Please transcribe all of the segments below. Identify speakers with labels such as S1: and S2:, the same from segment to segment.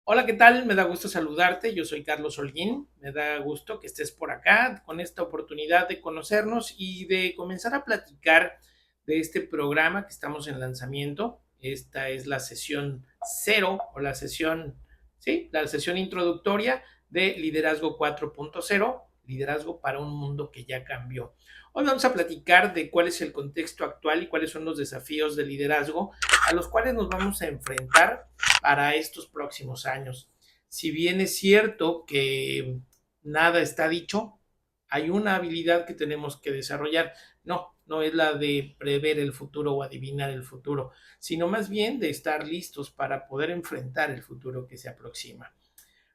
S1: Hola, ¿qué tal? Me da gusto saludarte. Yo soy Carlos Holguín. Me da gusto que estés por acá con esta oportunidad de conocernos y de comenzar a platicar de este programa que estamos en lanzamiento. Esta es la sesión cero o la sesión, sí, la sesión introductoria de Liderazgo 4.0, liderazgo para un mundo que ya cambió. Hoy vamos a platicar de cuál es el contexto actual y cuáles son los desafíos de liderazgo a los cuales nos vamos a enfrentar para estos próximos años. Si bien es cierto que nada está dicho, hay una habilidad que tenemos que desarrollar. No es la de prever el futuro o adivinar el futuro, sino más bien de estar listos para poder enfrentar el futuro que se aproxima.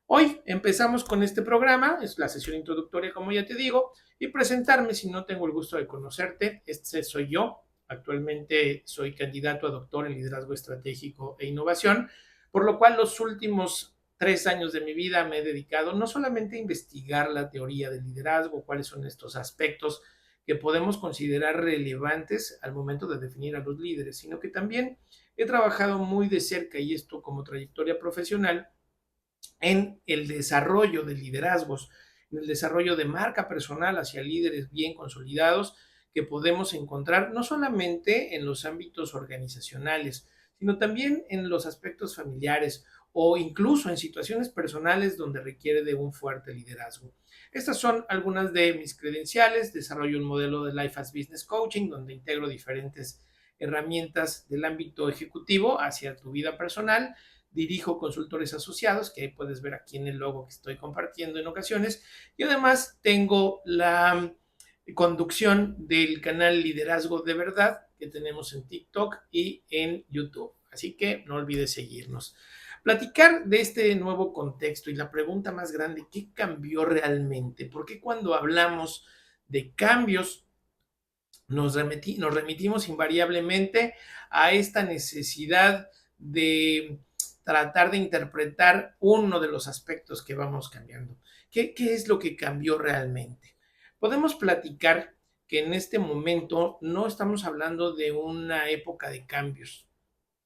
S1: Hoy empezamos con este programa, es la sesión introductoria, como ya te digo, y presentarme si no tengo el gusto de conocerte. Este soy yo. Actualmente soy candidato a doctor en liderazgo estratégico e innovación, por lo cual los últimos 3 años de mi vida me he dedicado no solamente a investigar la teoría del liderazgo, cuáles son estos aspectos que podemos considerar relevantes al momento de definir a los líderes, sino que también he trabajado muy de cerca, y esto como trayectoria profesional, en el desarrollo de liderazgos, en el desarrollo de marca personal hacia líderes bien consolidados que podemos encontrar no solamente en los ámbitos organizacionales, sino también en los aspectos familiares o incluso en situaciones personales donde requiere de un fuerte liderazgo. Estas son algunas de mis credenciales. Desarrollo un modelo de Life as Business Coaching donde integro diferentes herramientas del ámbito ejecutivo hacia tu vida personal. Dirijo consultores asociados, que puedes ver aquí en el logo que estoy compartiendo en ocasiones, y además tengo la conducción del canal Liderazgo de Verdad que tenemos en TikTok y en YouTube. Así que no olvides seguirnos. Platicar de este nuevo contexto y la pregunta más grande, ¿qué cambió realmente? Porque cuando hablamos de cambios nos remitimos invariablemente a esta necesidad de tratar de interpretar uno de los aspectos que vamos cambiando? ¿Qué es lo que cambió realmente? Podemos platicar que en este momento no estamos hablando de una época de cambios.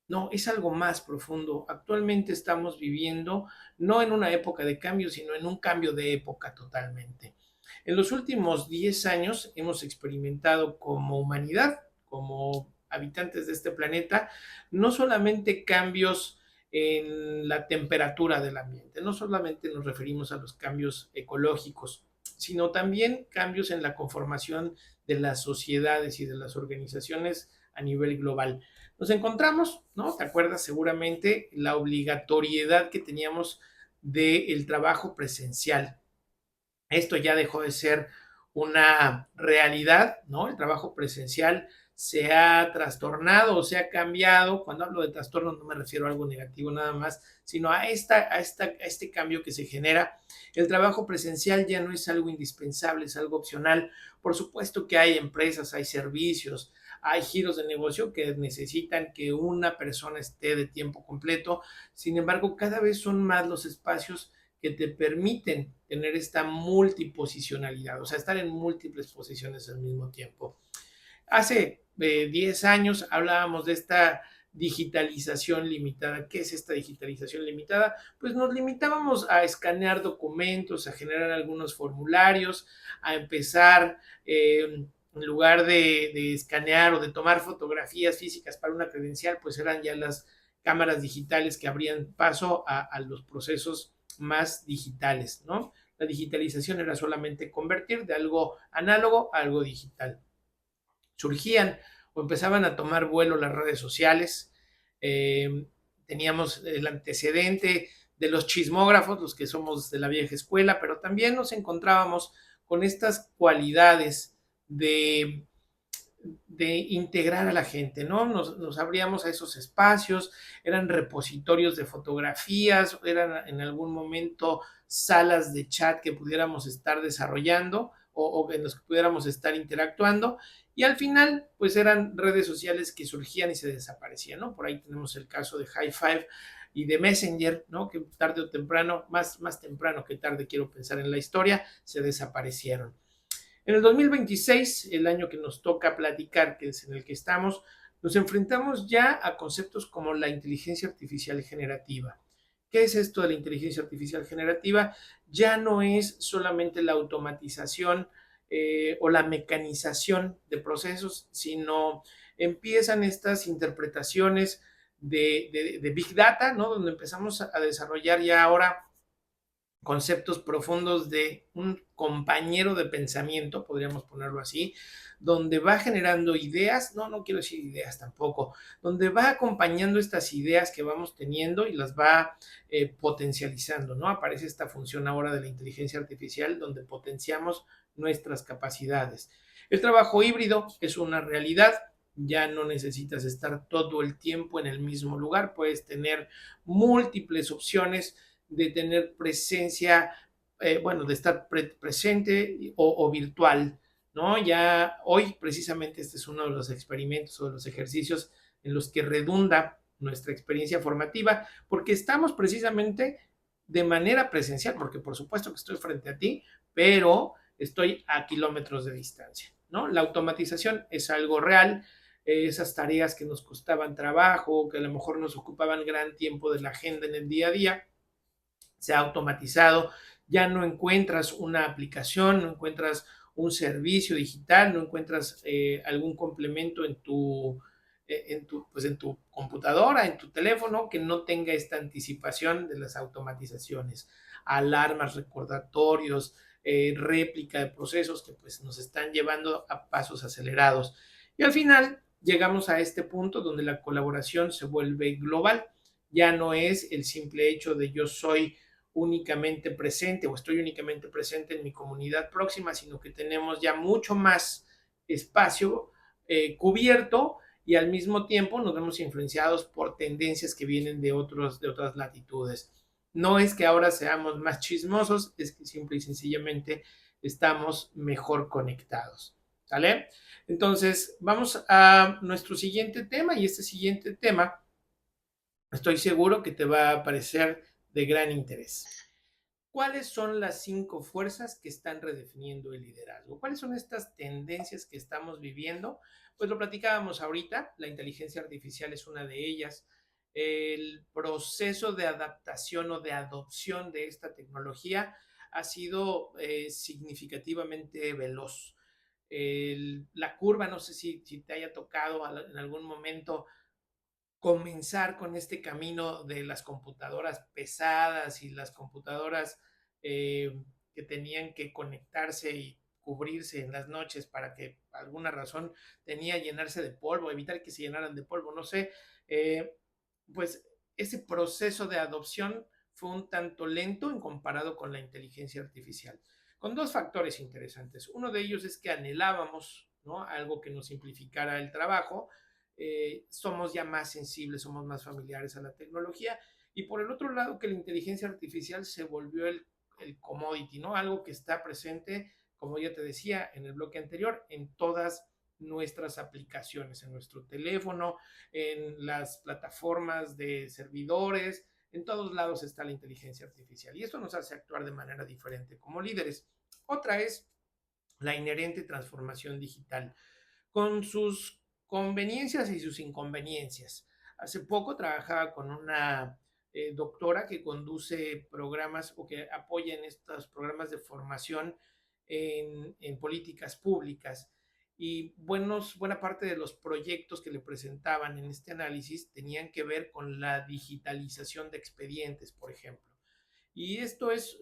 S1: No, es algo más profundo. Actualmente estamos viviendo no en una época de cambio, sino en un cambio de época totalmente. En los últimos 10 años hemos experimentado como humanidad, como habitantes de este planeta, no solamente cambios en la temperatura del ambiente, no solamente nos referimos a los cambios ecológicos, sino también cambios en la conformación de las sociedades y de las organizaciones a nivel global. Nos encontramos, ¿no? ¿Te acuerdas seguramente la obligatoriedad que teníamos del trabajo presencial? Esto ya dejó de ser una realidad, ¿no? El trabajo presencial se ha trastornado o se ha cambiado. Cuando hablo de trastorno no me refiero a algo negativo nada más, sino a este cambio que se genera. El trabajo presencial ya no es algo indispensable, es algo opcional. Por supuesto que hay empresas, hay servicios, hay giros de negocio que necesitan que una persona esté de tiempo completo. Sin embargo, cada vez son más los espacios que te permiten tener esta multiposicionalidad, o sea, estar en múltiples posiciones al mismo tiempo. Hace 10 años hablábamos de esta digitalización limitada. ¿Qué es esta digitalización limitada? Pues nos limitábamos a escanear documentos, a generar algunos formularios, a empezar, en lugar de escanear o de tomar fotografías físicas para una credencial, pues eran ya las cámaras digitales que abrían paso a los procesos más digitales, ¿no? La digitalización era solamente convertir de algo análogo a algo digital. Surgían o empezaban a tomar vuelo las redes sociales. Teníamos el antecedente de los chismógrafos, los que somos de la vieja escuela, pero también nos encontrábamos con estas cualidades de integrar a la gente, ¿no? Nos abríamos a esos espacios, eran repositorios de fotografías, eran en algún momento salas de chat que pudiéramos estar desarrollando o en los que pudiéramos estar interactuando, y al final pues eran redes sociales que surgían y se desaparecían, ¿no? Por ahí tenemos el caso de High Five y de Messenger, ¿no? Que tarde o temprano, más temprano que tarde quiero pensar en la historia, se desaparecieron. En el 2026, el año que nos toca platicar, que es en el que estamos, nos enfrentamos ya a conceptos como la inteligencia artificial generativa. ¿Qué es esto de la inteligencia artificial generativa? Ya no es solamente la automatización o la mecanización de procesos, sino empiezan estas interpretaciones de Big Data, ¿no? Donde empezamos a desarrollar ya ahora conceptos profundos de un compañero de pensamiento, podríamos ponerlo así, donde va generando ideas, no quiero decir ideas tampoco, donde va acompañando estas ideas que vamos teniendo y las va potencializando, ¿no? Aparece esta función ahora de la inteligencia artificial donde potenciamos nuestras capacidades. El trabajo híbrido es una realidad, ya no necesitas estar todo el tiempo en el mismo lugar, puedes tener múltiples opciones de tener presencia, bueno, de estar presente o virtual, ¿no? Ya hoy precisamente este es uno de los experimentos o de los ejercicios en los que redunda nuestra experiencia formativa, porque estamos precisamente de manera presencial, porque por supuesto que estoy frente a ti, pero estoy a kilómetros de distancia, ¿no? La automatización es algo real, esas tareas que nos costaban trabajo, que a lo mejor nos ocupaban gran tiempo de la agenda en el día a día, se ha automatizado, ya no encuentras una aplicación, no encuentras un servicio digital, no encuentras algún complemento pues en tu computadora, en tu teléfono, que no tenga esta anticipación de las automatizaciones, alarmas, recordatorios, réplica de procesos que pues nos están llevando a pasos acelerados. Y al final llegamos a este punto donde la colaboración se vuelve global. Ya no es el simple hecho de yo soy únicamente presente o estoy únicamente presente en mi comunidad próxima, sino que tenemos ya mucho más espacio cubierto y al mismo tiempo nos vemos influenciados por tendencias que vienen de otras latitudes. No es que ahora seamos más chismosos, es que simple y sencillamente estamos mejor conectados. ¿Sale? Entonces, vamos a nuestro siguiente tema y este siguiente tema estoy seguro que te va a parecer de gran interés. ¿Cuáles son las 5 fuerzas que están redefiniendo el liderazgo? ¿Cuáles son estas tendencias que estamos viviendo? Pues lo platicábamos ahorita, la inteligencia artificial es una de ellas. El proceso de adaptación o de adopción de esta tecnología ha sido significativamente veloz. La curva, no sé si te haya tocado en algún momento comenzar con este camino de las computadoras pesadas y las computadoras que tenían que conectarse y cubrirse en las noches para que por alguna razón tenía llenarse de polvo, evitar que se llenaran de polvo, no sé, pues ese proceso de adopción fue un tanto lento en comparado con la inteligencia artificial, con dos factores interesantes. Uno de ellos es que anhelábamos, ¿no?, algo que nos simplificara el trabajo, somos ya más sensibles, somos más familiares a la tecnología, y por el otro lado que la inteligencia artificial se volvió el commodity, ¿no? Algo que está presente, como ya te decía en el bloque anterior, en todas nuestras aplicaciones, en nuestro teléfono, en las plataformas de servidores, en todos lados está la inteligencia artificial y esto nos hace actuar de manera diferente como líderes. Otra es la inherente transformación digital, con sus conveniencias y sus inconveniencias. Hace poco trabajaba con una doctora que conduce programas o que apoya en estos programas de formación en políticas públicas. Y buena parte de los proyectos que le presentaban en este análisis tenían que ver con la digitalización de expedientes, por ejemplo. Y esto es,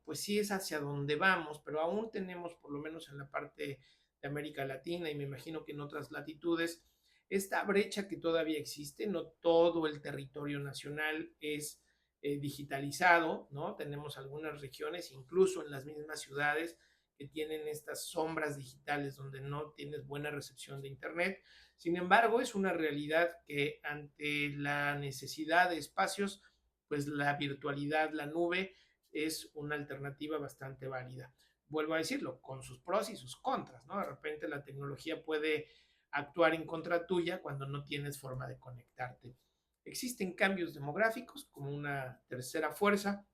S1: pues sí es hacia donde vamos, pero aún tenemos, por lo menos en la parte de América Latina y me imagino que en otras latitudes, esta brecha que todavía existe, no todo el territorio nacional es digitalizado, ¿no? Tenemos algunas regiones, incluso en las mismas ciudades, que tienen estas sombras digitales donde no tienes buena recepción de Internet. Sin embargo, es una realidad que ante la necesidad de espacios, pues la virtualidad, la nube, es una alternativa bastante válida. Vuelvo a decirlo, con sus pros y sus contras, ¿no? De repente la tecnología puede actuar en contra tuya cuando no tienes forma de conectarte. Existen cambios demográficos como una tercera fuerza,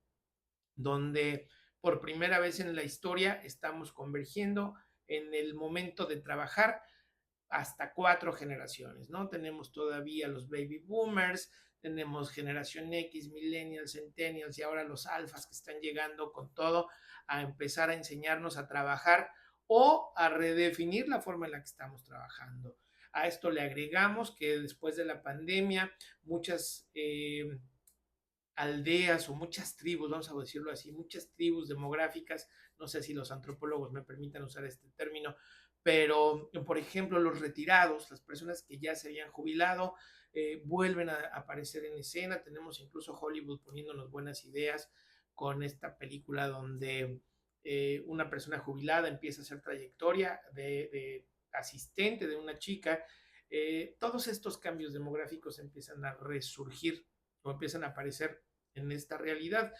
S1: donde por primera vez en la historia estamos convergiendo en el momento de trabajar hasta 4 generaciones, ¿no? Tenemos todavía los baby boomers, tenemos generación X, millennials, centennials y ahora los alfas que están llegando con todo a empezar a enseñarnos a trabajar o a redefinir la forma en la que estamos trabajando. A esto le agregamos que después de la pandemia, muchas aldeas o muchas tribus, vamos a decirlo así, muchas tribus demográficas, no sé si los antropólogos me permitan usar este término, pero por ejemplo los retirados, las personas que ya se habían jubilado, vuelven a aparecer en escena. Tenemos incluso Hollywood poniéndonos buenas ideas con esta película donde una persona jubilada empieza a hacer trayectoria de asistente de una chica. Todos estos cambios demográficos empiezan a resurgir o empiezan a aparecer en esta realidad.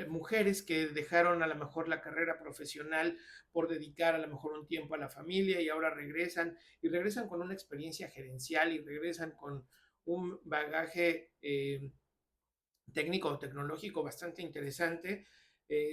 S1: Mujeres que dejaron a lo mejor la carrera profesional por dedicar a lo mejor un tiempo a la familia y ahora regresan y regresan con una experiencia gerencial y regresan con un bagaje técnico o tecnológico bastante interesante.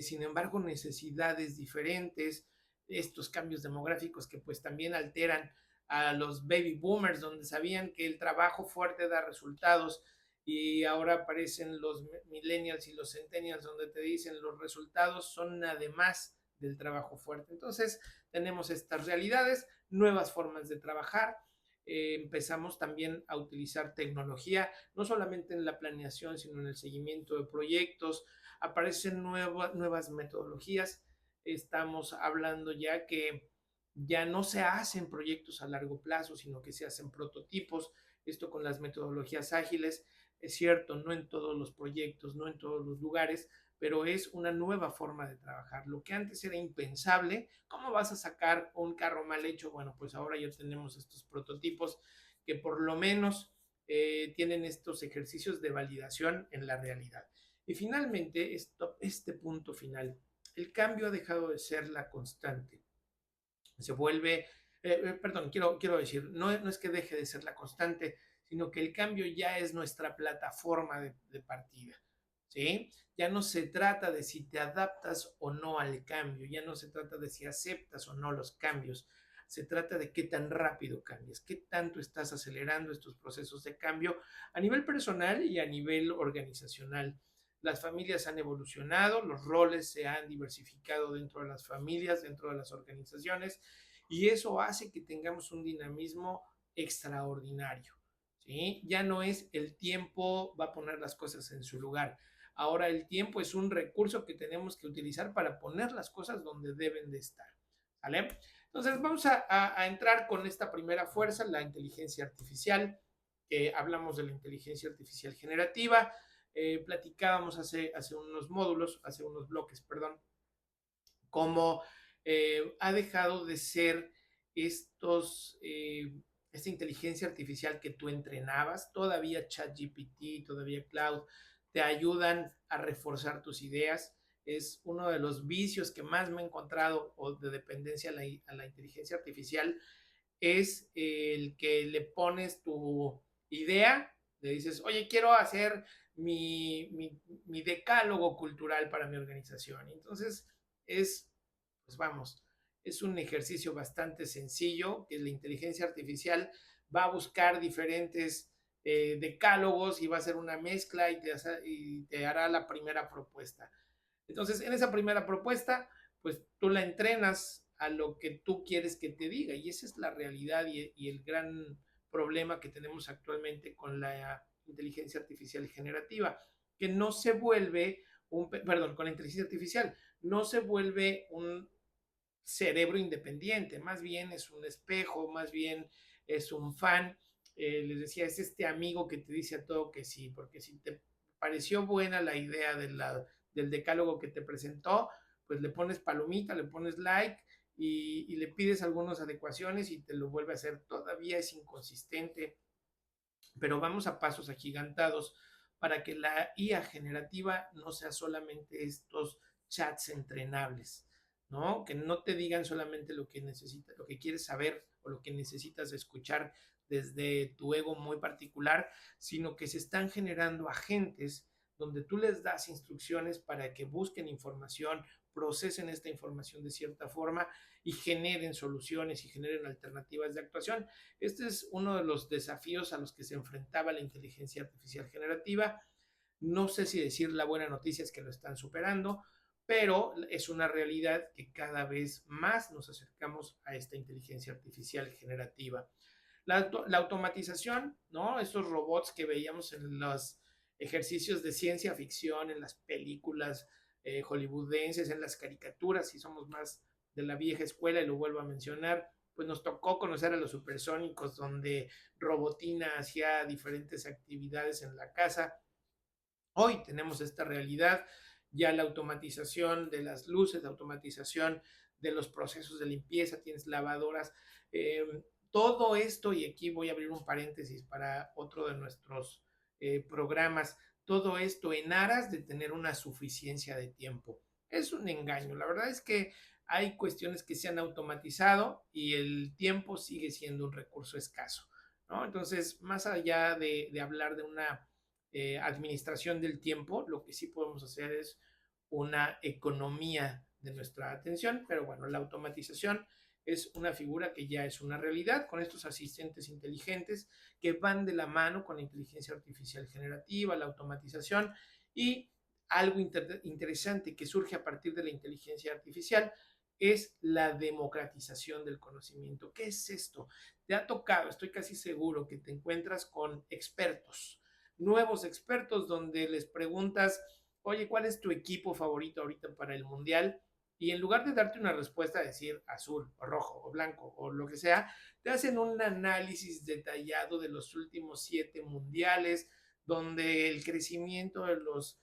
S1: Sin embargo, necesidades diferentes, estos cambios demográficos que pues también alteran a los baby boomers, donde sabían que el trabajo fuerte da resultados y ahora aparecen los millennials y los centennials donde te dicen los resultados son además del trabajo fuerte. Entonces tenemos estas realidades, nuevas formas de trabajar. Empezamos también a utilizar tecnología, no solamente en la planeación, sino en el seguimiento de proyectos. Aparecen nuevas metodologías. Estamos hablando ya que ya no se hacen proyectos a largo plazo, sino que se hacen prototipos. Esto con las metodologías ágiles. Es cierto, no en todos los proyectos, no en todos los lugares, pero es una nueva forma de trabajar. Lo que antes era impensable, ¿cómo vas a sacar un carro mal hecho? Bueno, pues ahora ya tenemos estos prototipos que por lo menos tienen estos ejercicios de validación en la realidad. Y finalmente, este punto final, el cambio ha dejado de ser la constante. Se vuelve, perdón, quiero decir, no es que deje de ser la constante, sino que el cambio ya es nuestra plataforma de partida. ¿Sí? Ya no se trata de si te adaptas o no al cambio, ya no se trata de si aceptas o no los cambios, se trata de qué tan rápido cambias, qué tanto estás acelerando estos procesos de cambio a nivel personal y a nivel organizacional. Las familias han evolucionado, los roles se han diversificado dentro de las familias, dentro de las organizaciones, y eso hace que tengamos un dinamismo extraordinario. ¿Sí? Ya no es el tiempo va a poner las cosas en su lugar. Ahora el tiempo es un recurso que tenemos que utilizar para poner las cosas donde deben de estar. ¿Vale? Entonces vamos a entrar con esta primera fuerza, la inteligencia artificial. Hablamos de la inteligencia artificial generativa. Platicábamos hace unos módulos, hace unos bloques, perdón, cómo ha dejado de ser esta inteligencia artificial que tú entrenabas. Todavía ChatGPT, todavía Cloud te ayudan a reforzar tus ideas. Es uno de los vicios que más me he encontrado o de dependencia a la inteligencia artificial, es el que le pones tu idea, le dices, oye, quiero hacer mi decálogo cultural para mi organización. Entonces, pues vamos, es un ejercicio bastante sencillo que la inteligencia artificial va a buscar diferentes decálogos y va a hacer una mezcla y te hará la primera propuesta. Entonces, en esa primera propuesta, pues tú la entrenas a lo que tú quieres que te diga y esa es la realidad y el gran problema que tenemos actualmente con la inteligencia artificial generativa, que no se vuelve perdón, con la inteligencia artificial, no se vuelve un cerebro independiente, más bien es un espejo, más bien es un fan. Les decía, es este amigo que te dice a todo que sí, porque si te pareció buena la idea del decálogo que te presentó, pues le pones palomita, le pones like y le pides algunas adecuaciones y te lo vuelve a hacer. Todavía es inconsistente, pero vamos a pasos agigantados para que la IA generativa no sea solamente estos chats entrenables, ¿no? Que no te digan solamente lo que necesitas, lo que quieres saber o lo que necesitas escuchar desde tu ego muy particular, sino que se están generando agentes donde tú les das instrucciones para que busquen información, procesen esta información de cierta forma y generen soluciones y generen alternativas de actuación. Este es uno de los desafíos a los que se enfrentaba la inteligencia artificial generativa. No sé si decir la buena noticia es que lo están superando, pero es una realidad que cada vez más nos acercamos a esta inteligencia artificial generativa. La automatización, ¿no? Estos robots que veíamos en los ejercicios de ciencia ficción, en las películas hollywoodenses, en las caricaturas, si somos más de la vieja escuela, y lo vuelvo a mencionar, pues nos tocó conocer a los supersónicos, donde Robotina hacía diferentes actividades en la casa. Hoy tenemos esta realidad, ya la automatización de las luces, la automatización de los procesos de limpieza, tienes lavadoras, todo esto, y aquí voy a abrir un paréntesis para otro de nuestros programas, todo esto en aras de tener una suficiencia de tiempo. Es un engaño, la verdad es que hay cuestiones que se han automatizado y el tiempo sigue siendo un recurso escaso, ¿no? Entonces, más allá de hablar de una administración del tiempo, lo que sí podemos hacer es una economía de nuestra atención, pero bueno, la automatización es una figura que ya es una realidad con estos asistentes inteligentes que van de la mano con la inteligencia artificial generativa, la automatización y algo interesante que surge a partir de la inteligencia artificial es la democratización del conocimiento. ¿Qué es esto? Te ha tocado, estoy casi seguro que te encuentras con expertos, nuevos expertos, donde les preguntas, oye, ¿cuál es tu equipo favorito ahorita para el mundial? Y en lugar de darte una respuesta, decir azul o rojo o blanco o lo que sea, te hacen un análisis detallado de los últimos 7 mundiales, donde el crecimiento de los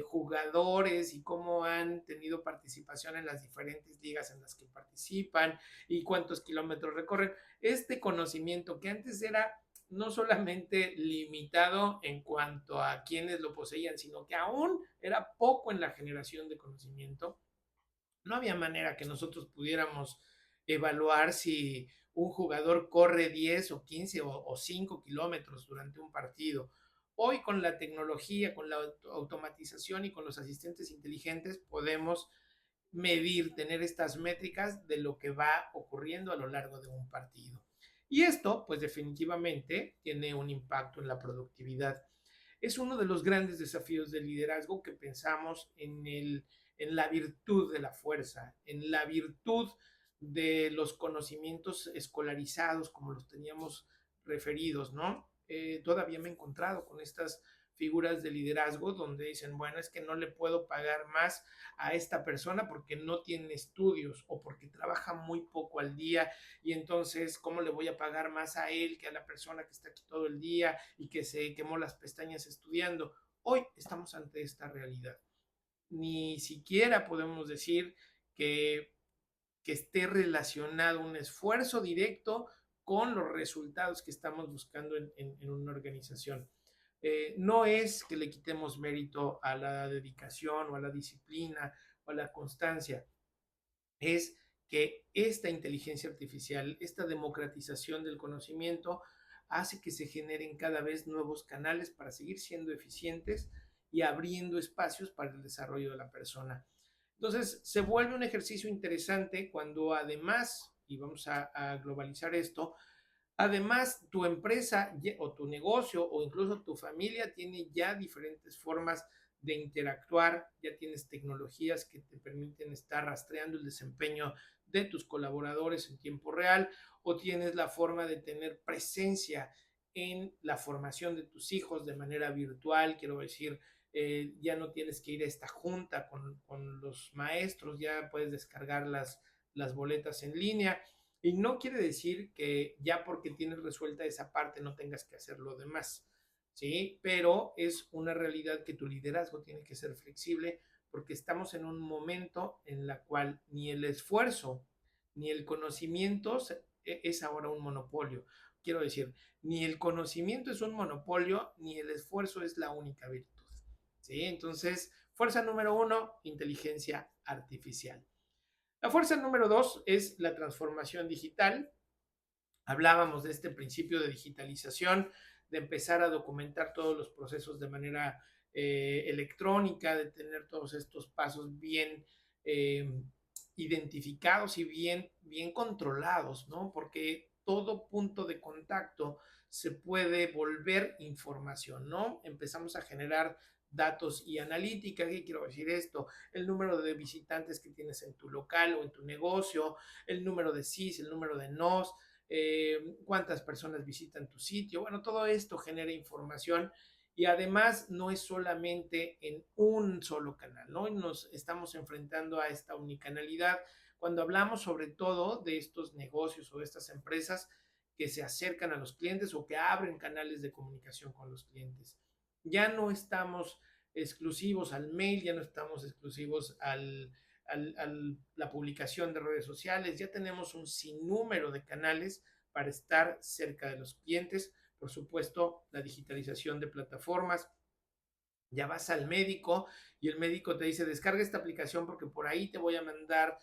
S1: jugadores y cómo han tenido participación en las diferentes ligas en las que participan y cuántos kilómetros recorren. Este conocimiento que antes era no solamente limitado en cuanto a quienes lo poseían, sino que aún era poco en la generación de conocimiento. No había manera que nosotros pudiéramos evaluar si un jugador corre 10 o 15 o 5 kilómetros durante un partido. Hoy con la tecnología, con la automatización y con los asistentes inteligentes podemos medir, tener estas métricas de lo que va ocurriendo a lo largo de un partido. Y esto, pues definitivamente, tiene un impacto en la productividad. Es uno de los grandes desafíos del liderazgo que pensamos en la virtud de la fuerza, en la virtud de los conocimientos escolarizados, como los teníamos referidos, ¿no? Todavía me he encontrado con estas figuras de liderazgo donde dicen, bueno, es que no le puedo pagar más a esta persona porque no tiene estudios o porque trabaja muy poco al día y entonces, ¿cómo le voy a pagar más a él que a la persona que está aquí todo el día y que se quemó las pestañas estudiando? Hoy estamos ante esta realidad. Ni siquiera podemos decir que esté relacionado un esfuerzo directo con los resultados que estamos buscando en una organización. No es que le quitemos mérito a la dedicación o a la disciplina o a la constancia, es que esta inteligencia artificial, esta democratización del conocimiento, hace que se generen cada vez nuevos canales para seguir siendo eficientes y abriendo espacios para el desarrollo de la persona. Entonces, se vuelve un ejercicio interesante cuando además, y vamos a globalizar esto, además tu empresa o tu negocio o incluso tu familia tiene ya diferentes formas de interactuar, ya tienes tecnologías que te permiten estar rastreando el desempeño de tus colaboradores en tiempo real o tienes la forma de tener presencia en la formación de tus hijos de manera virtual, quiero decir, ya no tienes que ir a esta junta con los maestros, ya puedes descargar las boletas en línea. Y no quiere decir que ya porque tienes resuelta esa parte no tengas que hacer lo demás, ¿sí? Pero es una realidad que tu liderazgo tiene que ser flexible porque estamos en un momento en la cual ni el esfuerzo ni el conocimiento es ahora un monopolio. Quiero decir, ni el conocimiento es un monopolio, ni el esfuerzo es la única virtud, ¿sí? Entonces, fuerza número 1, inteligencia artificial. La fuerza número 2 es la transformación digital. Hablábamos de este principio de digitalización, de empezar a documentar todos los procesos de manera electrónica, de tener todos estos pasos bien eh, identificados y bien controlados, ¿no? Porque todo punto de contacto se puede volver información, ¿no? Empezamos a generar datos y analítica. ¿Qué quiero decir esto? El número de visitantes que tienes en tu local o en tu negocio, el número de sís, el número de nos, cuántas personas visitan tu sitio. Bueno, todo esto genera información y además no es solamente en un solo canal, ¿no? Nos estamos enfrentando a esta unicanalidad cuando hablamos sobre todo de estos negocios o de estas empresas que se acercan a los clientes o que abren canales de comunicación con los clientes. Ya no estamos exclusivos al mail, ya no estamos exclusivos la publicación de redes sociales, ya tenemos un sinnúmero de canales para estar cerca de los clientes. Por supuesto, la digitalización de plataformas. Ya vas al médico y el médico te dice, descarga esta aplicación porque por ahí te voy a mandar,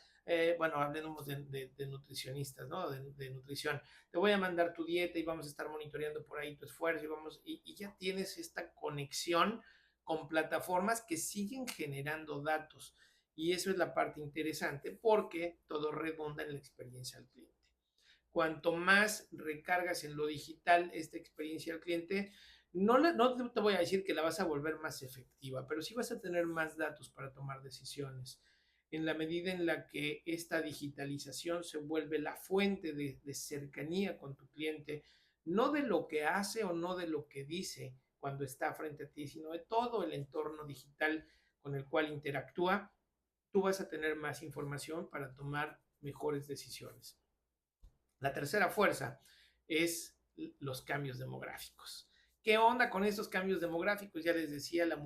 S1: bueno, hablemos de nutricionistas, ¿no? De nutrición. Te voy a mandar tu dieta y vamos a estar monitoreando por ahí tu esfuerzo y ya tienes esta conexión con plataformas que siguen generando datos. Y eso es la parte interesante porque todo redunda en la experiencia al cliente. Cuanto más recargas en lo digital esta experiencia al cliente, no te voy a decir que la vas a volver más efectiva, pero sí vas a tener más datos para tomar decisiones. En la medida en la que esta digitalización se vuelve la fuente de cercanía con tu cliente, no de lo que hace o no de lo que dice cuando está frente a ti, sino de todo el entorno digital con el cual interactúa, tú vas a tener más información para tomar mejores decisiones. La tercera fuerza es los cambios demográficos. ¿Qué onda con estos cambios demográficos? Ya les decía, las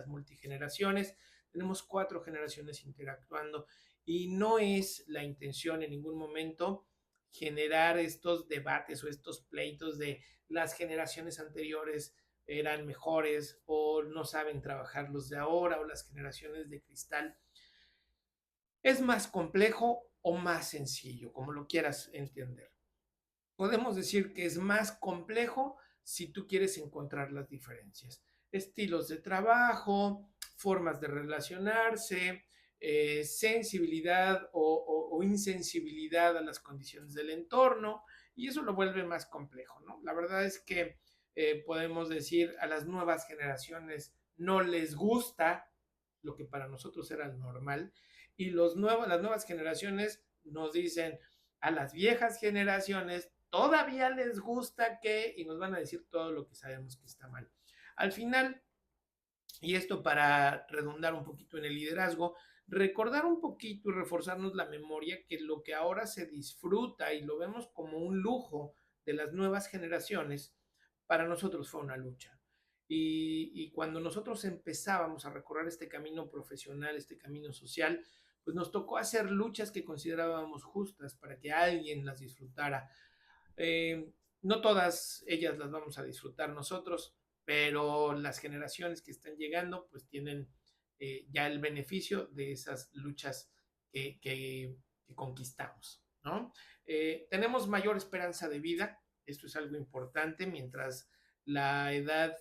S1: multigeneraciones. Tenemos 4 generaciones interactuando y no es la intención en ningún momento generar estos debates o estos pleitos de las generaciones anteriores eran mejores o no saben trabajar los de ahora o las generaciones de cristal. Es más complejo o más sencillo, como lo quieras entender. Podemos decir que es más complejo si tú quieres encontrar las diferencias. Estilos de trabajo, formas de relacionarse, sensibilidad o insensibilidad a las condiciones del entorno, y eso lo vuelve más complejo, ¿no? La verdad es que podemos decir a las nuevas generaciones no les gusta lo que para nosotros era normal, y las nuevas generaciones nos dicen a las viejas generaciones todavía les gusta que, y nos van a decir todo lo que sabemos que está mal. Al final, y esto para redundar un poquito en el liderazgo, recordar un poquito y reforzarnos la memoria que lo que ahora se disfruta y lo vemos como un lujo de las nuevas generaciones, para nosotros fue una lucha. Y cuando nosotros empezábamos a recorrer este camino profesional, este camino social, pues nos tocó hacer luchas que considerábamos justas para que alguien las disfrutara. No todas ellas las vamos a disfrutar nosotros, pero las generaciones que están llegando pues tienen ya el beneficio de esas luchas que conquistamos, ¿no? Tenemos mayor esperanza de vida, esto es algo importante, mientras la edad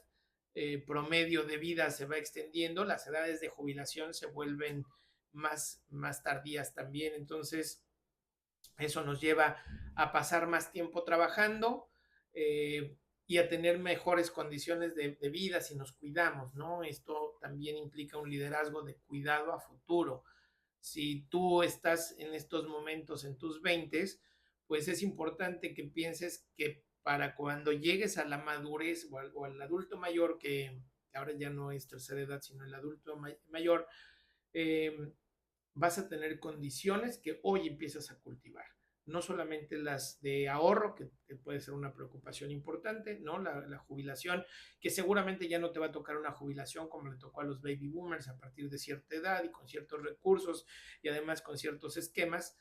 S1: promedio de vida se va extendiendo, las edades de jubilación se vuelven más tardías también, entonces eso nos lleva a pasar más tiempo trabajando y a tener mejores condiciones de vida si nos cuidamos, ¿no? Esto también implica un liderazgo de cuidado a futuro. Si tú estás en estos momentos en tus 20, pues es importante que pienses que para cuando llegues a la madurez o al adulto mayor, que ahora ya no es tercera edad, sino el adulto mayor, eh, vas a tener condiciones que hoy empiezas a cultivar. No solamente las de ahorro, que puede ser una preocupación importante, ¿no? La jubilación, que seguramente ya no te va a tocar una jubilación como le tocó a los baby boomers a partir de cierta edad y con ciertos recursos y además con ciertos esquemas.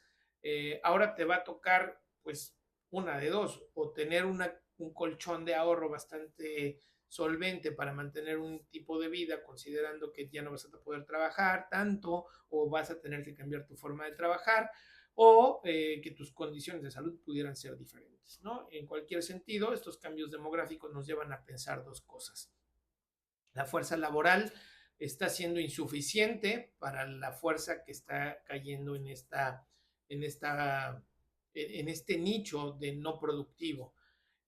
S1: Ahora te va a tocar, pues, una de dos, o tener un colchón de ahorro bastante solvente para mantener un tipo de vida, considerando que ya no vas a poder trabajar tanto o vas a tener que cambiar tu forma de trabajar o que tus condiciones de salud pudieran ser diferentes, ¿no? En cualquier sentido, estos cambios demográficos nos llevan a pensar dos cosas. La fuerza laboral está siendo insuficiente para la fuerza que está cayendo en, esta, en este nicho de no productivo.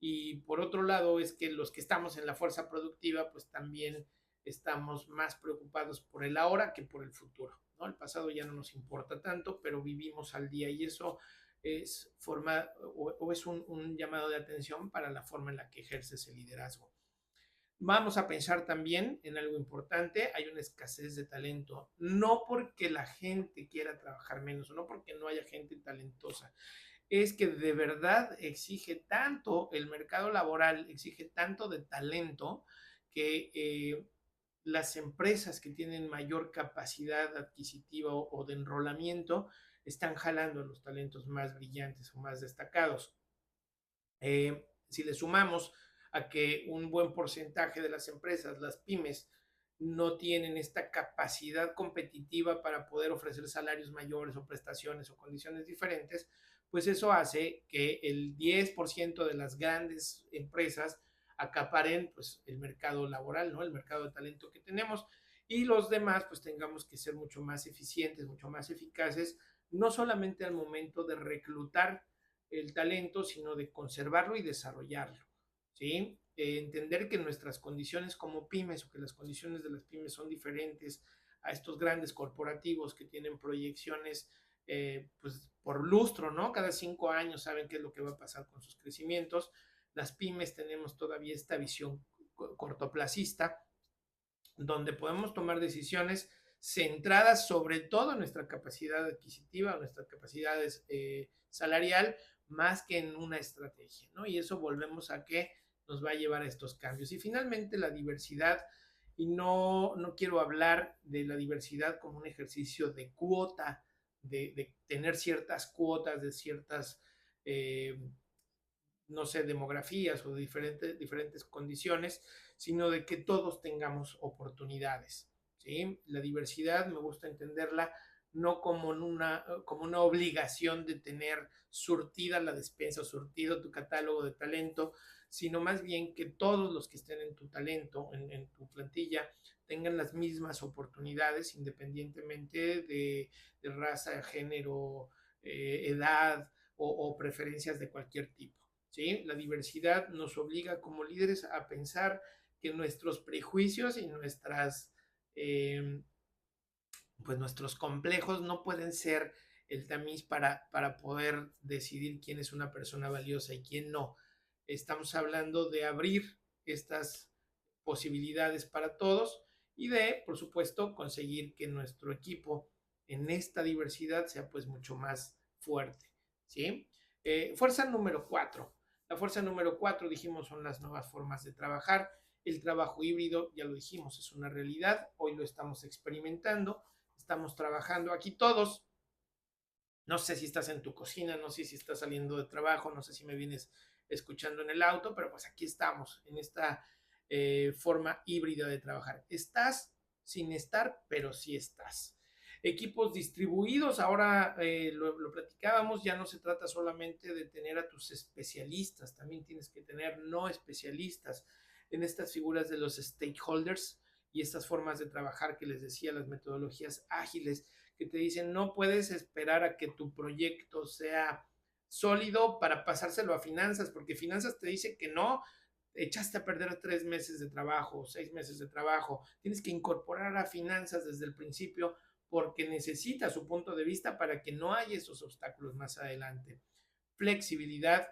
S1: Y por otro lado es que los que estamos en la fuerza productiva, pues también estamos más preocupados por el ahora que por el futuro, ¿no? El pasado ya no nos importa tanto, pero vivimos al día y eso es forma o es un llamado de atención para la forma en la que ejerces el liderazgo. Vamos a pensar también en algo importante, hay una escasez de talento, no porque la gente quiera trabajar menos o no porque no haya gente talentosa, es que de verdad exige tanto, el mercado laboral exige tanto de talento que las empresas que tienen mayor capacidad adquisitiva o de enrolamiento están jalando a los talentos más brillantes o más destacados. Si le sumamos a que un buen porcentaje de las empresas, las pymes, no tienen esta capacidad competitiva para poder ofrecer salarios mayores o prestaciones o condiciones diferentes, pues eso hace que el 10% de las grandes empresas acaparen pues, el mercado laboral, ¿no? El mercado de talento que tenemos y los demás pues tengamos que ser mucho más eficientes, mucho más eficaces, no solamente al momento de reclutar el talento, sino de conservarlo y desarrollarlo, ¿sí? Entender que nuestras condiciones como pymes o que las condiciones de las pymes son diferentes a estos grandes corporativos que tienen proyecciones pues por lustro, ¿no? Cada 5 años saben qué es lo que va a pasar con sus crecimientos. Las pymes tenemos todavía esta visión cortoplacista, donde podemos tomar decisiones centradas sobre todo en nuestra capacidad adquisitiva, nuestra capacidad salarial, más que en una estrategia, ¿no? Y eso volvemos a que nos va a llevar a estos cambios. Y finalmente la diversidad, y no quiero hablar de la diversidad como un ejercicio de cuota, de tener ciertas cuotas, de ciertas no sé, demografías o de diferentes condiciones, sino de que todos tengamos oportunidades. ¿Sí? La diversidad me gusta entenderla no como una obligación de tener surtida la despensa o surtido tu catálogo de talento, sino más bien que todos los que estén en tu talento, en tu plantilla, tengan las mismas oportunidades independientemente de raza, género, edad o preferencias de cualquier tipo. ¿Sí? La diversidad nos obliga como líderes a pensar que nuestros prejuicios y pues nuestros complejos no pueden ser el tamiz para poder decidir quién es una persona valiosa y quién no. Estamos hablando de abrir estas posibilidades para todos y de, por supuesto, conseguir que nuestro equipo en esta diversidad sea pues mucho más fuerte. ¿Sí? Fuerza número 4. La fuerza número 4, dijimos, son las nuevas formas de trabajar. El trabajo híbrido, ya lo dijimos, es una realidad. Hoy lo estamos experimentando. Estamos trabajando aquí todos. No sé si estás en tu cocina, no sé si estás saliendo de trabajo, no sé si me vienes escuchando en el auto, pero pues aquí estamos, en esta forma híbrida de trabajar. Estás sin estar, pero sí estás. Equipos distribuidos, ahora lo platicábamos, ya no se trata solamente de tener a tus especialistas, también tienes que tener no especialistas en estas figuras de los stakeholders y estas formas de trabajar que les decía, las metodologías ágiles, que te dicen no puedes esperar a que tu proyecto sea sólido para pasárselo a finanzas, porque finanzas te dice que no, echaste a perder 3 meses de trabajo, 6 meses de trabajo, tienes que incorporar a finanzas desde el principio porque necesita su punto de vista para que no haya esos obstáculos más adelante. Flexibilidad,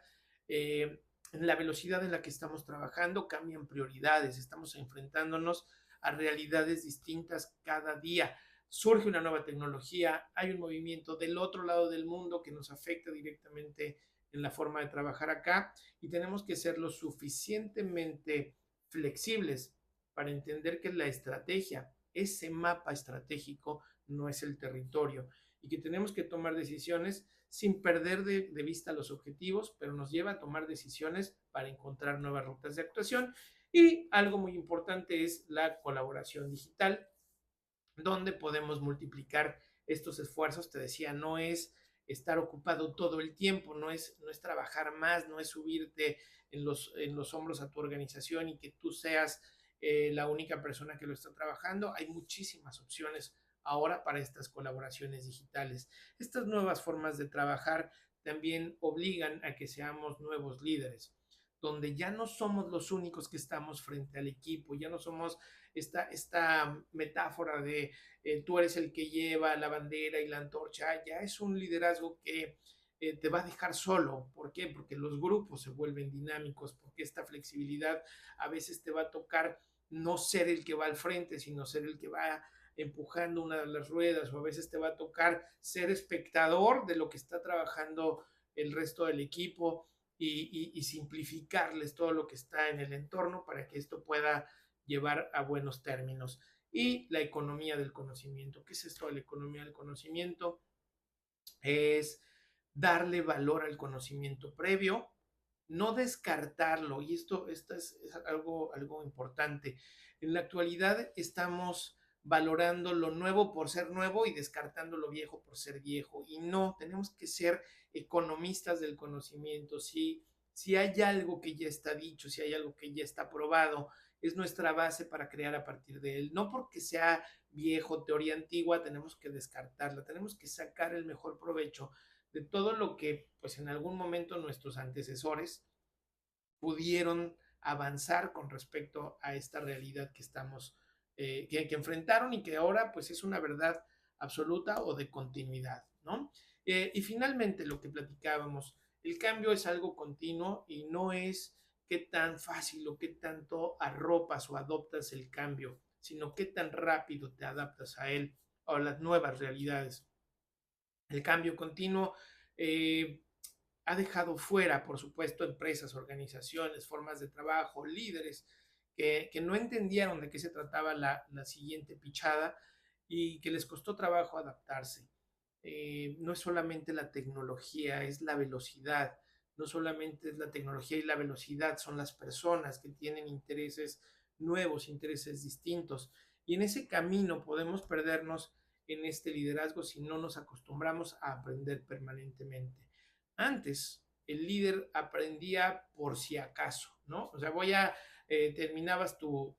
S1: en la velocidad en la que estamos trabajando cambian prioridades, estamos enfrentándonos a realidades distintas cada día. Surge una nueva tecnología, hay un movimiento del otro lado del mundo que nos afecta directamente en la forma de trabajar acá y tenemos que ser lo suficientemente flexibles para entender que la estrategia, ese mapa estratégico, no es el territorio y que tenemos que tomar decisiones sin perder de vista los objetivos, pero nos lleva a tomar decisiones para encontrar nuevas rutas de actuación. Y algo muy importante es la colaboración digital, donde podemos multiplicar estos esfuerzos. Te decía, no es estar ocupado todo el tiempo, no es trabajar más, no es subirte en los hombros a tu organización y que tú seas la única persona que lo está trabajando. Hay muchísimas opciones ahora para estas colaboraciones digitales. Estas nuevas formas de trabajar también obligan a que seamos nuevos líderes, donde ya no somos los únicos que estamos frente al equipo, ya no somos esta metáfora de tú eres el que lleva la bandera y la antorcha, ya es un liderazgo que te va a dejar solo. ¿Por qué? Porque los grupos se vuelven dinámicos, porque esta flexibilidad a veces te va a tocar no ser el que va al frente, sino ser el que va empujando una de las ruedas, o a veces te va a tocar ser espectador de lo que está trabajando el resto del equipo y simplificarles todo lo que está en el entorno para que esto pueda llevar a buenos términos. Y la economía del conocimiento. ¿Qué es esto de la economía del conocimiento? Es darle valor al conocimiento previo, no descartarlo, y esto es algo importante. En la actualidad estamos valorando lo nuevo por ser nuevo y descartando lo viejo por ser viejo, y no, tenemos que ser economistas del conocimiento. Si hay algo que ya está dicho, si hay algo que ya está probado, es nuestra base para crear a partir de él. No porque sea viejo, teoría antigua, tenemos que descartarla, tenemos que sacar el mejor provecho de todo lo que pues en algún momento nuestros antecesores pudieron avanzar con respecto a esta realidad que estamos, que enfrentaron y que ahora pues es una verdad absoluta o de continuidad, ¿no? Y finalmente lo que platicábamos, el cambio es algo continuo y no es qué tan fácil o qué tanto arropas o adoptas el cambio, sino qué tan rápido te adaptas a él o a las nuevas realidades. El cambio continuo ha dejado fuera, por supuesto, empresas, organizaciones, formas de trabajo, líderes que no entendieron de qué se trataba la siguiente pichada y que les costó trabajo adaptarse. No es solamente la tecnología, es la velocidad. No solamente es la tecnología y la velocidad, son las personas que tienen intereses nuevos, intereses distintos. Y en ese camino podemos perdernos en este liderazgo si no nos acostumbramos a aprender permanentemente. Antes, el líder aprendía por si acaso, ¿no? O sea, terminabas tu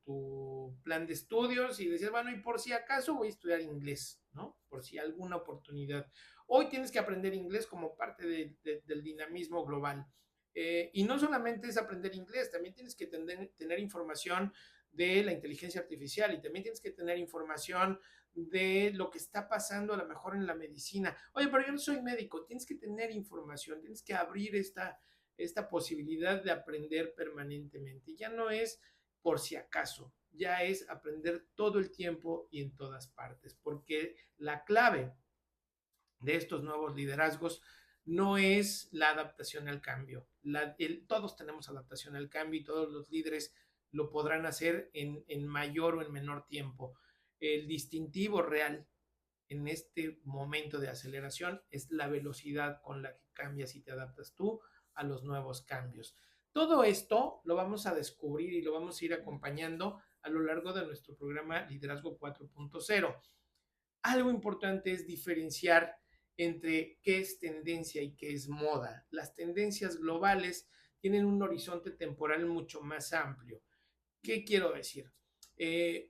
S1: plan de estudios y decías, bueno, y por si acaso voy a estudiar inglés, ¿no? Por si alguna oportunidad. Hoy tienes que aprender inglés como parte del dinamismo global. Y no solamente es aprender inglés, también tienes que tener información de la inteligencia artificial y también tienes que tener información de lo que está pasando a lo mejor en la medicina. Oye, pero yo no soy médico, tienes que tener información, tienes que abrir esta posibilidad de aprender permanentemente. Ya no es por si acaso, ya es aprender todo el tiempo y en todas partes, porque la clave de estos nuevos liderazgos no es la adaptación al cambio. Todos tenemos adaptación al cambio y todos los líderes lo podrán hacer en mayor o en menor tiempo. El distintivo real en este momento de aceleración es la velocidad con la que cambias y te adaptas tú a los nuevos cambios. Todo esto lo vamos a descubrir y lo vamos a ir acompañando a lo largo de nuestro programa Liderazgo 4.0. Algo importante es diferenciar entre qué es tendencia y qué es moda. Las tendencias globales tienen un horizonte temporal mucho más amplio. ¿Qué quiero decir?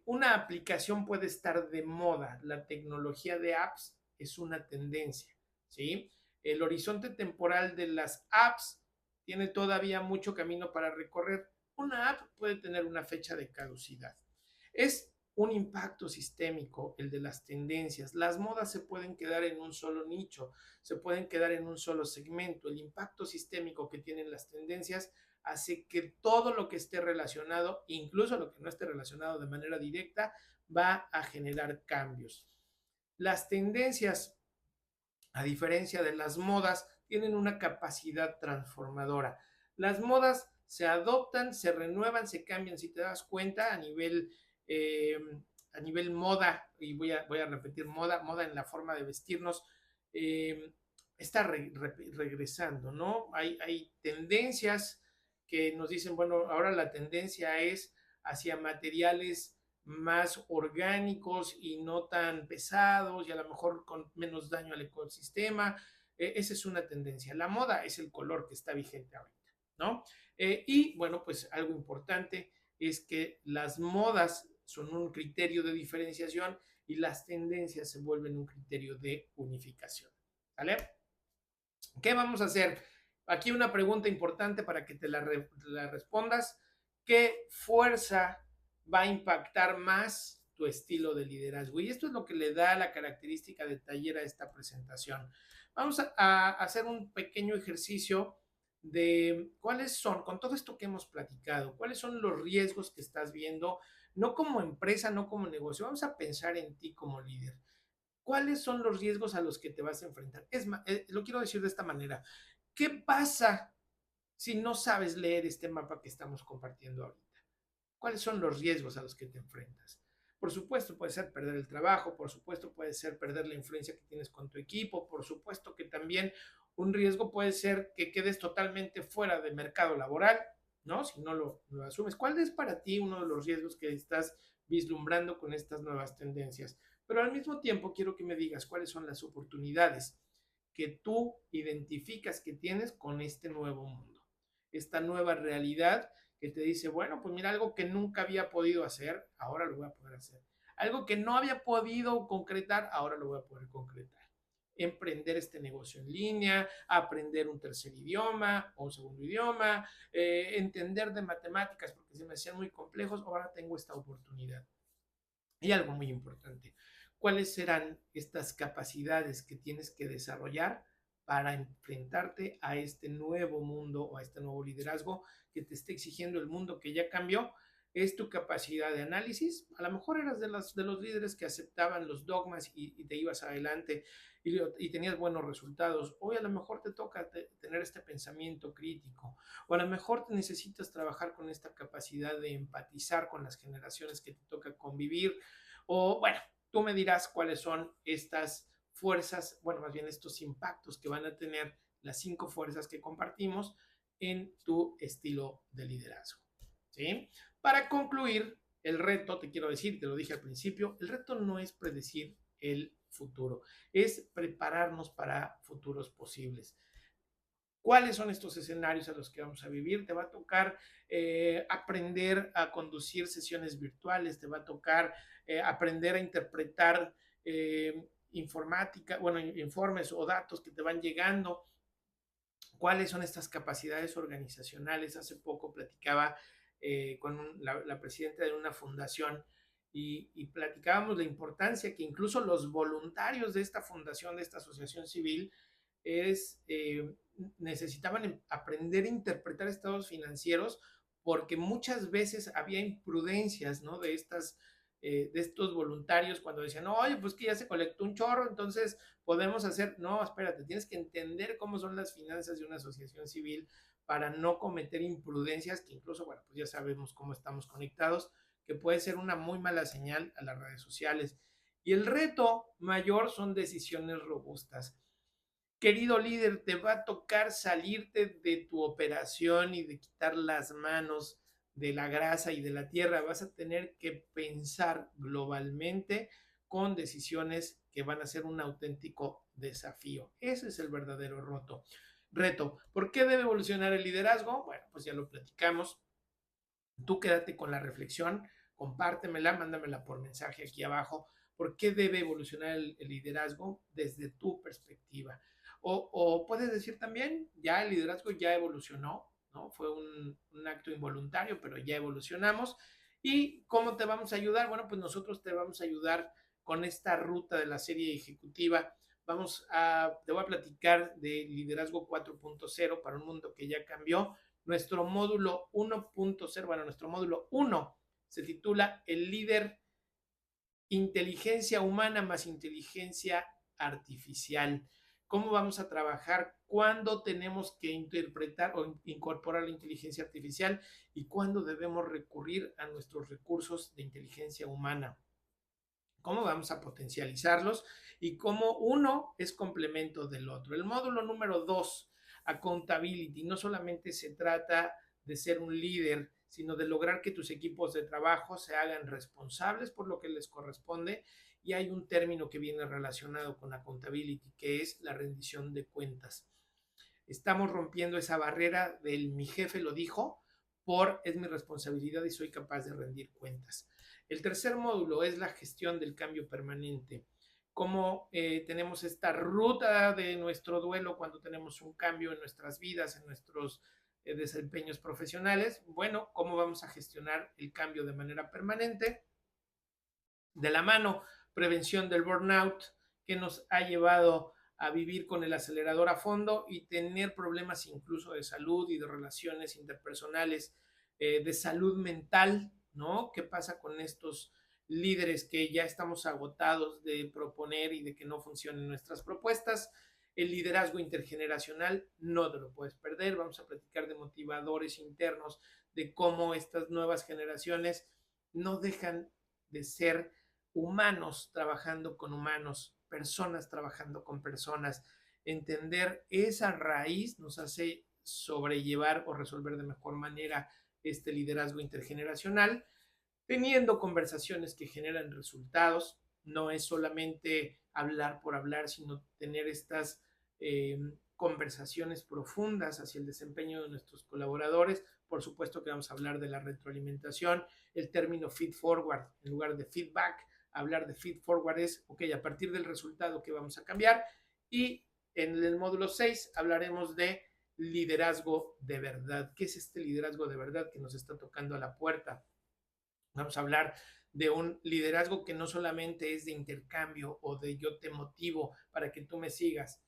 S1: Una aplicación puede estar de moda. La tecnología de apps es una tendencia, ¿sí? El horizonte temporal de las apps tiene todavía mucho camino para recorrer. Una app puede tener una fecha de caducidad. Es un impacto sistémico el de las tendencias. Las modas se pueden quedar en un solo nicho, se pueden quedar en un solo segmento. El impacto sistémico que tienen las tendencias hace que todo lo que esté relacionado, incluso lo que no esté relacionado de manera directa, va a generar cambios. Las tendencias, a diferencia de las modas, tienen una capacidad transformadora. Las modas se adoptan, se renuevan, se cambian. Si te das cuenta, eh, a nivel moda, y voy a repetir moda en la forma de vestirnos, está regresando, ¿no? Hay tendencias que nos dicen, bueno, ahora la tendencia es hacia materiales más orgánicos y no tan pesados y a lo mejor con menos daño al ecosistema. Esa es una tendencia. La moda es el color que está vigente ahorita, ¿no? Y bueno, pues algo importante, es que las modas son un criterio de diferenciación y las tendencias se vuelven un criterio de unificación. ¿Vale? ¿Qué vamos a hacer? Aquí una pregunta importante para que te la respondas. ¿Qué fuerza va a impactar más tu estilo de liderazgo? Y esto es lo que le da la característica de taller a esta presentación. Vamos a hacer un pequeño ejercicio de cuáles son, con todo esto que hemos platicado, cuáles son los riesgos que estás viendo, no como empresa, no como negocio. Vamos a pensar en ti como líder. ¿Cuáles son los riesgos a los que te vas a enfrentar? Es más, lo quiero decir de esta manera. ¿Qué pasa si no sabes leer este mapa que estamos compartiendo ahorita? ¿Cuáles son los riesgos a los que te enfrentas? Por supuesto, puede ser perder el trabajo, por supuesto, puede ser perder la influencia que tienes con tu equipo, por supuesto que también un riesgo puede ser que quedes totalmente fuera del mercado laboral, ¿no? Si no lo asumes. ¿Cuál es para ti uno de los riesgos que estás vislumbrando con estas nuevas tendencias? Pero al mismo tiempo quiero que me digas cuáles son las oportunidades que tú identificas que tienes con este nuevo mundo, esta nueva realidad que te dice, bueno, pues mira, algo que nunca había podido hacer, ahora lo voy a poder hacer. Algo que no había podido concretar, ahora lo voy a poder concretar. Emprender este negocio en línea, aprender un tercer idioma o un segundo idioma, entender de matemáticas porque se me hacían muy complejos, ahora tengo esta oportunidad. Y algo muy importante, ¿cuáles serán estas capacidades que tienes que desarrollar para enfrentarte a este nuevo mundo o a este nuevo liderazgo que te está exigiendo el mundo que ya cambió? Es tu capacidad de análisis. A lo mejor eras de los líderes que aceptaban los dogmas y te ibas adelante y tenías buenos resultados. Hoy a lo mejor te toca tener este pensamiento crítico o a lo mejor te necesitas trabajar con esta capacidad de empatizar con las generaciones que te toca convivir o bueno, tú me dirás cuáles son estas fuerzas, bueno, más bien estos impactos que van a tener las 5 fuerzas que compartimos en tu estilo de liderazgo. ¿Sí? Para concluir, el reto, te quiero decir, te lo dije al principio, el reto no es predecir el futuro, es prepararnos para futuros posibles. ¿Cuáles son estos escenarios a los que vamos a vivir? Te va a tocar aprender a conducir sesiones virtuales, te va a tocar aprender a interpretar informática, bueno, informes o datos que te van llegando. ¿Cuáles son estas capacidades organizacionales? Hace poco platicaba con la presidenta de una fundación y platicábamos la importancia que incluso los voluntarios de esta fundación, de esta asociación civil, necesitaban aprender a interpretar estados financieros porque muchas veces había imprudencias, ¿no? De estos voluntarios cuando decían, oye, pues que ya se colectó un chorro, entonces podemos hacer, no, espérate, tienes que entender cómo son las finanzas de una asociación civil para no cometer imprudencias que incluso, bueno, pues ya sabemos cómo estamos conectados, que puede ser una muy mala señal a las redes sociales. Y el reto mayor son decisiones robustas. Querido líder, te va a tocar salirte de tu operación y de quitar las manos de la grasa y de la tierra. Vas a tener que pensar globalmente con decisiones que van a ser un auténtico desafío. Ese es el verdadero reto. ¿Por qué debe evolucionar el liderazgo? Bueno, pues ya lo platicamos. Tú quédate con la reflexión, compártemela, mándamela por mensaje aquí abajo. ¿Por qué debe evolucionar el liderazgo desde tu perspectiva? O puedes decir también, ya el liderazgo ya evolucionó, ¿no? Fue un acto involuntario, pero ya evolucionamos. ¿Y cómo te vamos a ayudar? Bueno, pues nosotros te vamos a ayudar con esta ruta de la serie ejecutiva. Te voy a platicar de liderazgo 4.0 para un mundo que ya cambió. Nuestro módulo 1.0, bueno, nuestro módulo 1 se titula El líder, inteligencia humana más inteligencia artificial. ¿Cómo vamos a trabajar? ¿Cuándo tenemos que interpretar o incorporar la inteligencia artificial? ¿Y cuándo debemos recurrir a nuestros recursos de inteligencia humana? ¿Cómo vamos a potencializarlos? Y cómo uno es complemento del otro. El módulo número 2, accountability, no solamente se trata de ser un líder, sino de lograr que tus equipos de trabajo se hagan responsables por lo que les corresponde. Y hay un término que viene relacionado con accountability, que es la rendición de cuentas. Estamos rompiendo esa barrera del mi jefe lo dijo, es mi responsabilidad y soy capaz de rendir cuentas. El tercer módulo es la gestión del cambio permanente. Cómo tenemos esta ruta de nuestro duelo cuando tenemos un cambio en nuestras vidas, en nuestros desempeños profesionales. Bueno, cómo vamos a gestionar el cambio de manera permanente. De la mano, prevención del burnout, que nos ha llevado a vivir con el acelerador a fondo y tener problemas incluso de salud y de relaciones interpersonales, de salud mental, ¿no? ¿Qué pasa con estos líderes que ya estamos agotados de proponer y de que no funcionen nuestras propuestas? El liderazgo intergeneracional no te lo puedes perder. Vamos a platicar de motivadores internos, de cómo estas nuevas generaciones no dejan de ser humanos trabajando con humanos, personas trabajando con personas. Entender esa raíz nos hace sobrellevar o resolver de mejor manera este liderazgo intergeneracional, teniendo conversaciones que generan resultados. No es solamente hablar por hablar, sino tener estas conversaciones profundas hacia el desempeño de nuestros colaboradores. Por supuesto que vamos a hablar de la retroalimentación, el término feed forward en lugar de feedback. Hablar de feed forward es, ok, a partir del resultado que vamos a cambiar. Y en el módulo 6 hablaremos de liderazgo de verdad. ¿Qué es este liderazgo de verdad que nos está tocando a la puerta? Vamos a hablar de un liderazgo que no solamente es de intercambio o de yo te motivo para que tú me sigas,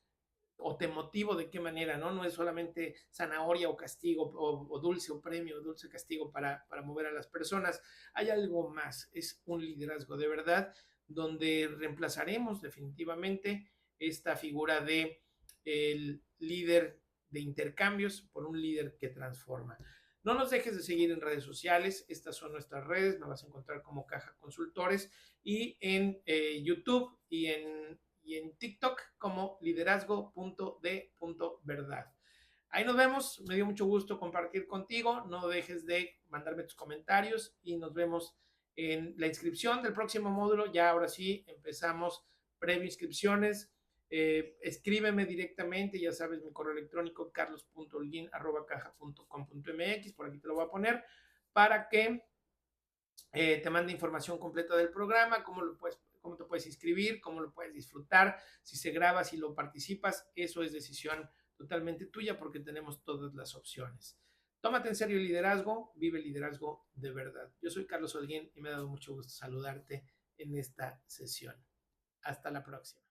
S1: o te motivo de qué manera, ¿no? No es solamente zanahoria o castigo, o dulce o premio, o dulce castigo para mover a las personas. Hay algo más, es un liderazgo de verdad, donde reemplazaremos definitivamente esta figura de el líder de intercambios por un líder que transforma. No nos dejes de seguir en redes sociales, estas son nuestras redes, me vas a encontrar como Caja Consultores y en YouTube y en TikTok como liderazgo.de.verdad. Ahí nos vemos, me dio mucho gusto compartir contigo, no dejes de mandarme tus comentarios y nos vemos en la inscripción del próximo módulo. Ya ahora sí empezamos previo inscripciones. Escríbeme directamente, ya sabes, mi correo electrónico carlos.holguin@caja.com.mx, por aquí te lo voy a poner, para que te mande información completa del programa, cómo te puedes inscribir, cómo lo puedes disfrutar, si se graba, si lo participas, eso es decisión totalmente tuya porque tenemos todas las opciones. Tómate en serio el liderazgo, vive el liderazgo de verdad. Yo soy Carlos Holguín y me ha dado mucho gusto saludarte en esta sesión. Hasta la próxima.